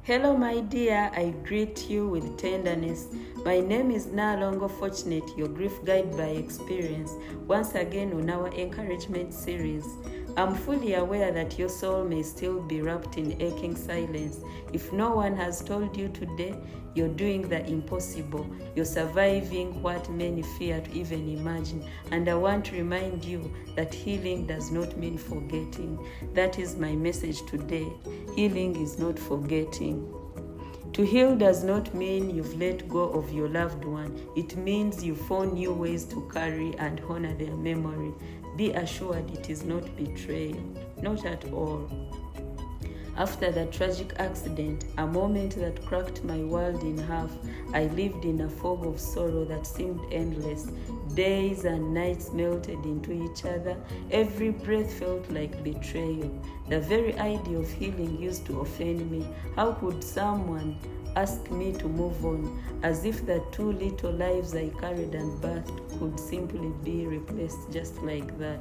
Hello, my dear, I greet you with tenderness. My name is No Longer Fortunate, your grief guide by experience, once again on our encouragement series. I'm fully aware that your soul may still be wrapped in aching silence. If no one has told you today, you're doing the impossible. You're surviving what many fear to even imagine. And I want to remind you that healing does not mean forgetting. That is my message today. Healing is not forgetting. To heal does not mean you've let go of your loved one. It means you found new ways to carry and honor their memory. Be assured it is not betrayal, not at all. After the tragic accident, a moment that cracked my world in half, I lived in a fog of sorrow that seemed endless. Days and nights melted into each other. Every breath felt like betrayal. The very idea of healing used to offend me. How could someone ask me to move on, as if the two little lives I carried and birthed could simply be replaced just like that?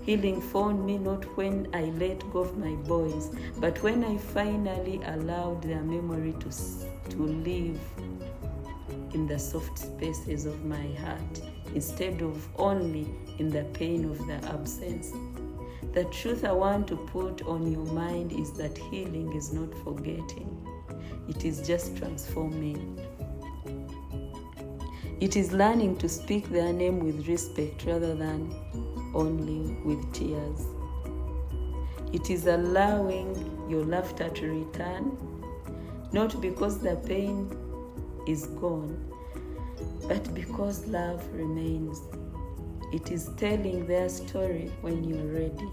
Healing found me not when I let go of my boys, but when I finally allowed their memory to live in the soft spaces of my heart, instead of only in the pain of the absence. The truth I want to put on your mind is that healing is not forgetting. It is just transforming. It is learning to speak their name with respect rather than only with tears. It is allowing your laughter to return, not because the pain is gone, but because love remains. It is telling their story when you're ready,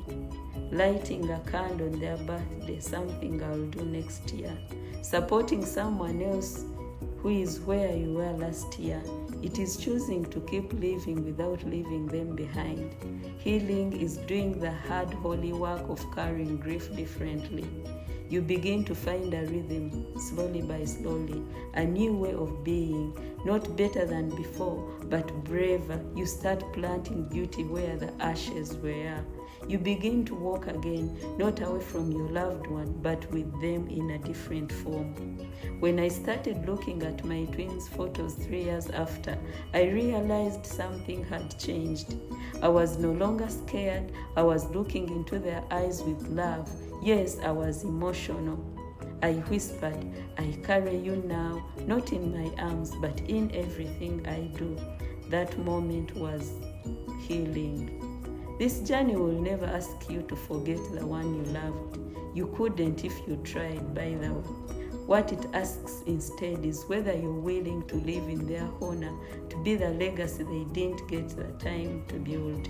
lighting a candle on their birthday, something I'll do next year, supporting someone else who is where you were last year. It is choosing to keep living without leaving them behind. Healing is doing the hard, holy work of carrying grief differently. You begin to find a rhythm, slowly by slowly, a new way of being, not better than before, but braver. You start planting beauty where the ashes were. You begin to walk again, not away from your loved one, but with them in a different form. When I started looking at my twins' photos 3 years after, I realized something had changed. I was no longer scared. I was looking into their eyes with love. Yes, I was emotional. I whispered, I carry you now, not in my arms, but in everything I do. That moment was healing. This journey will never ask you to forget the one you loved. You couldn't if you tried, by the way. What it asks instead is whether you're willing to live in their honor, to be the legacy they didn't get the time to build.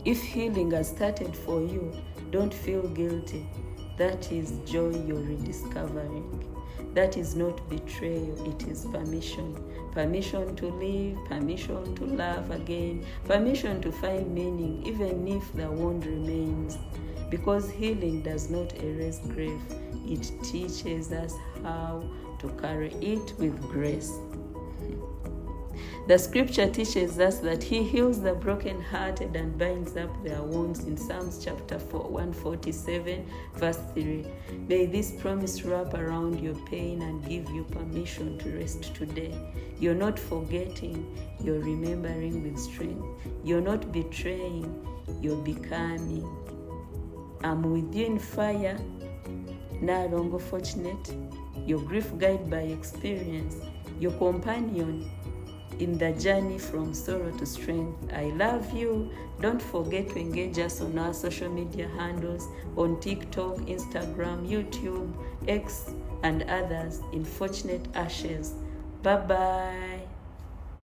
If healing has started for you, don't feel guilty. That is joy you're rediscovering. That is not betrayal, it is permission. Permission to live, permission to love again, permission to find meaning, even if the wound remains. Because healing does not erase grief, it teaches us how to carry it with grace. The scripture teaches us that he heals the brokenhearted and binds up their wounds in Psalms chapter 147, verse 3. May this promise wrap around your pain and give you permission to rest today. You're not forgetting, you're remembering with strength. You're not betraying, you're becoming. I'm with you in fire, no longer fortunate, your grief guide by experience, your companion in the journey from sorrow to strength. I love you. Don't forget to engage us on our social media handles on TikTok, Instagram, YouTube, X, and others in Fortunate Ashes. Bye-bye.